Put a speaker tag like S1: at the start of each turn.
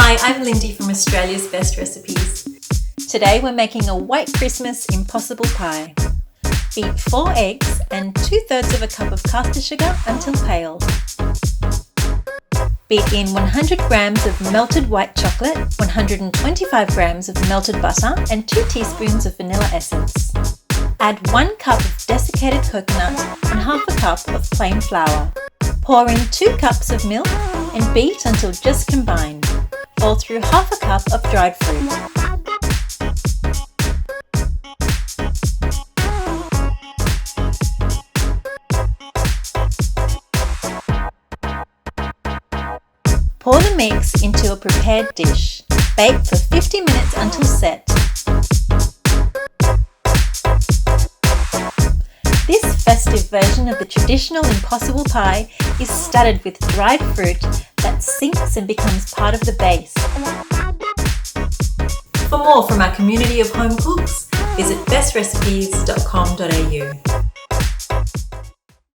S1: Hi, I'm Lindy from Australia's Best Recipes. Today we're making a white Christmas impossible pie. Beat 4 eggs and 2/3 of a cup of caster sugar until pale. Beat in 100 grams of melted white chocolate, 125 grams of melted butter and 2 teaspoons of vanilla essence. Add 1 cup of desiccated coconut and half a cup of plain flour. Pour in 2 cups of milk and beat until just combined. Pour through half a cup of dried fruit. Pour the mix into a prepared dish. Bake for 50 minutes until set. This festive version of the traditional impossible pie is studded with dried fruit that sinks and becomes part of the base. For more from our community of home cooks, visit bestrecipes.com.au.